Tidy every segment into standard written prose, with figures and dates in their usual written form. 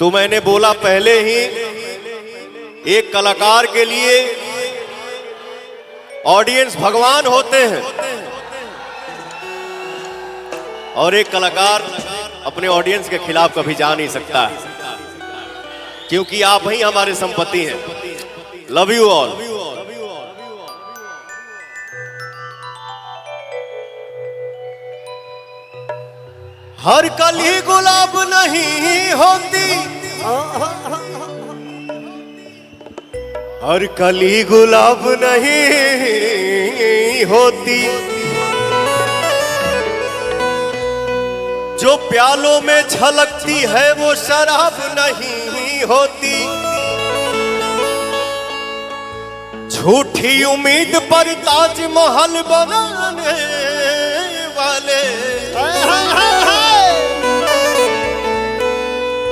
तो मैंने बोला पहले ही, एक कलाकार के लिए ऑडियंस भगवान होते हैं और एक कलाकार अपने ऑडियंस के खिलाफ कभी जा नहीं सकता है, क्योंकि आप ही हमारे संपत्ति हैं। Love you all. हर कली गुलाब नहीं होती, हर कली गुलाब नहीं होती, जो प्यालों में छलकती है वो शराब नहीं होती। झूठी उम्मीद पर ताजमहल बनाने वाले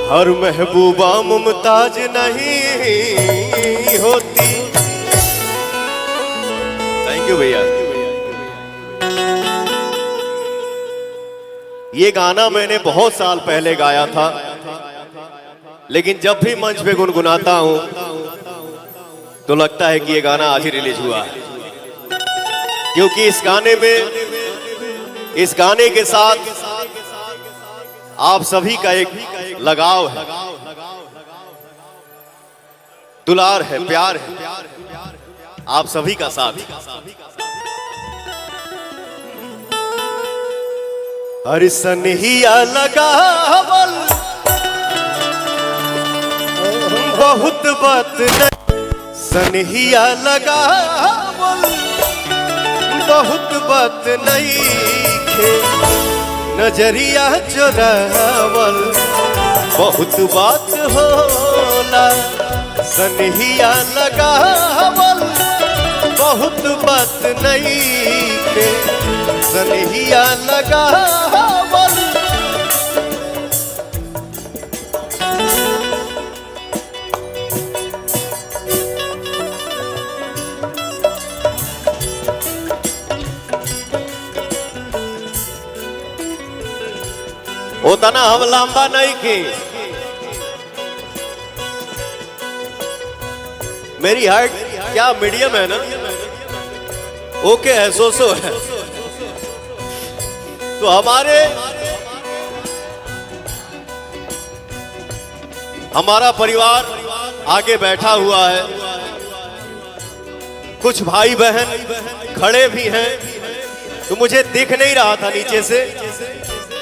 हर महबूबा मुमताज नहीं होती। थैंक यू भैया। ये गाना मैंने बहुत साल पहले गाया था, लेकिन जब भी मंच पे गुनगुनाता हूं तो लगता है कि ये गाना आज ही रिलीज हुआ है, क्योंकि इस गाने के साथ आप सभी का एक लगाव है, दुलार है, प्यार है, आप सभी का साथ। हर सनहिया लगावल बहुत बात नहीं, सनहिया लगावल बहुत बात नहीं खे, नजरिया चुरावल बहुत बात होला। सनहिया लगावल बहुत बात नहीं खे, सनहिया लगावल होता ना, हम लंबा नहीं की, मेरी हाइट क्या मीडियम है ना, ओके है, सो है। तो हमारा परिवार आगे बैठा हुआ है, कुछ भाई बहन खड़े भी हैं, तो मुझे दिख नहीं रहा था नीचे से।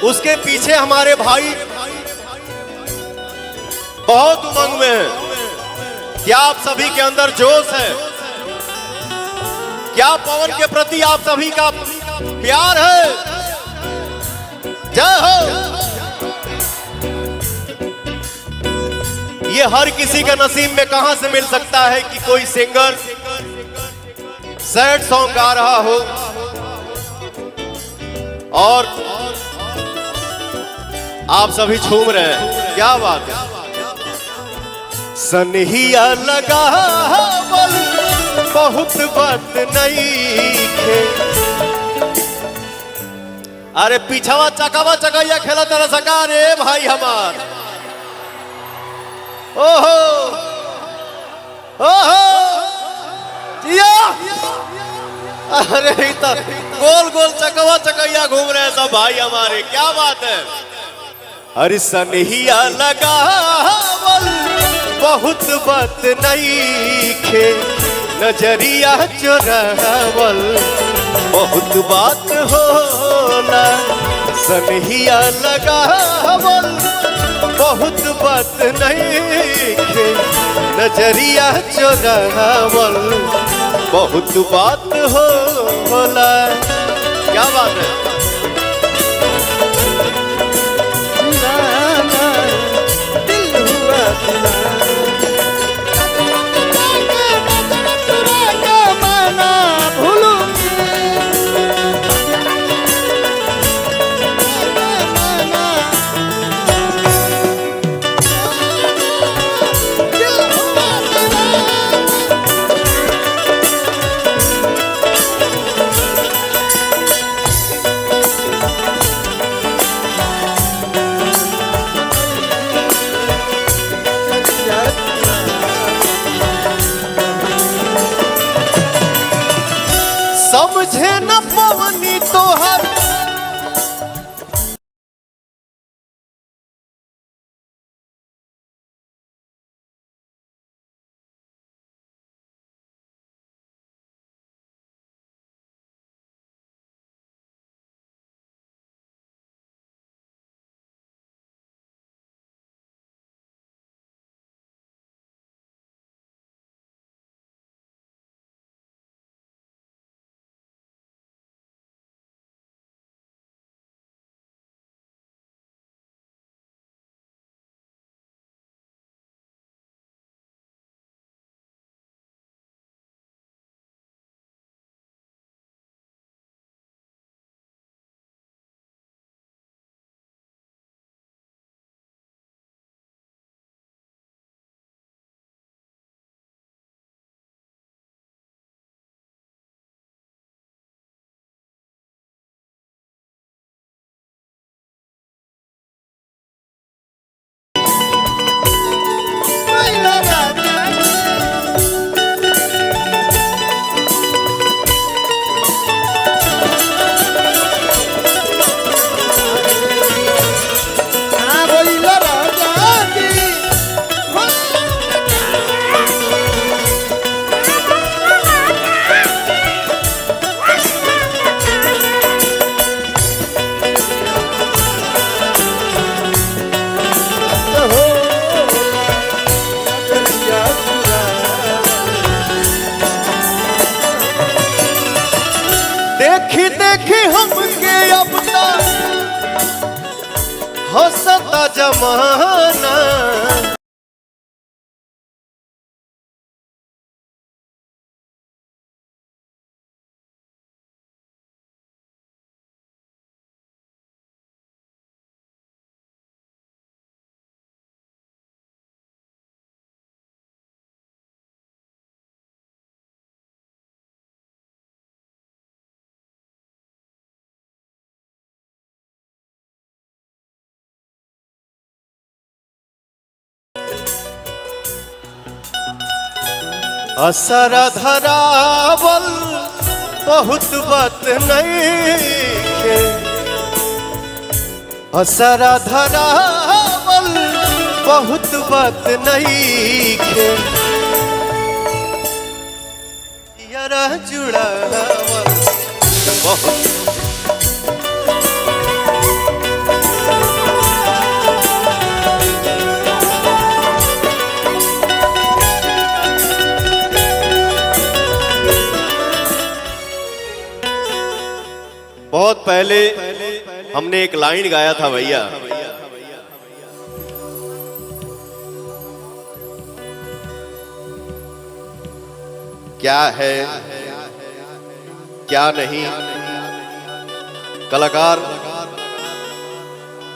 उसके पीछे हमारे भाई बहुत उमंग में हैं। क्या आप सभी के अंदर जोश है? क्या पवन के प्रति आप सभी का प्यार है? जय हो। ये हर किसी के नसीब में कहां से मिल सकता है कि कोई सिंगर सैड सॉन्ग गा रहा हो और आप सभी झूम रहे हैं, क्या बात है। सनहिया लगावल बहुत बात नहीं खे, अरे पीछावा चकावा चकैया खेला तरह सका रे भाई हमार। ओहो ओहो जिया, अरे गोल गोल चकवा चकैया घूम रहे हैं सब भाई हमारे, क्या बात है। हर सनहिया लगावल बहुत बात नहीं खे, नजरिया चुरावल बहुत बात होला। सनहिया लगावल बहुत बात नहीं खे, नजरिया चुरावल बहुत बात होला। क्या बात है। जमाना। असरा धरावल बहुत बात नहीं के, असरा धरावल बहुत बात नहीं के, यारा जुड़ावल बहुत। बहुत पहले हमने एक लाइन गाया था भैया, क्या है क्या नहीं। कलाकार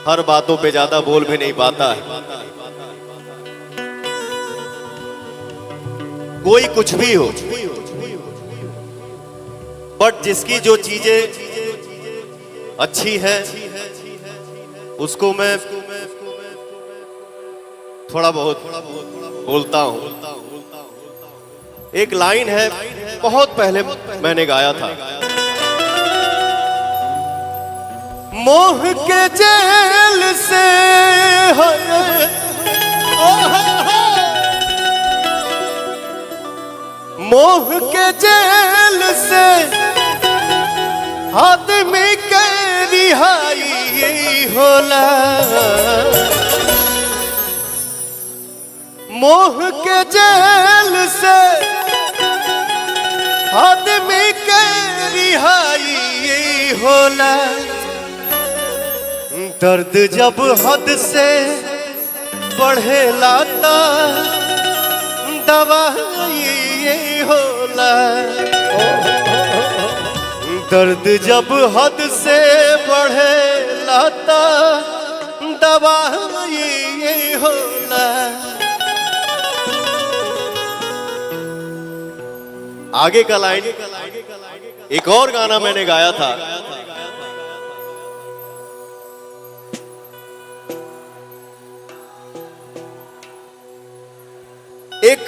हर बातों पे ज्यादा बोल भी नहीं पाता है। कोई कुछ भी हो, बट जिसकी जो चीजें अच्छी है उसको मैं थोड़ा बहुत बोलता हूं। एक लाइन है बहुत पहले मैंने गाया था, मोह के जेल से मोह के जेल से आदमी के रिहाई होला। मोह के जेल से आदमी के रिहाई होला। दर्द जब हद से बढ़ेला ता दवाई होला। दर्द जब हद से बढ़ेला ता दवाई होला। आगे का लाइन एक और गाना मैंने गाया था, एक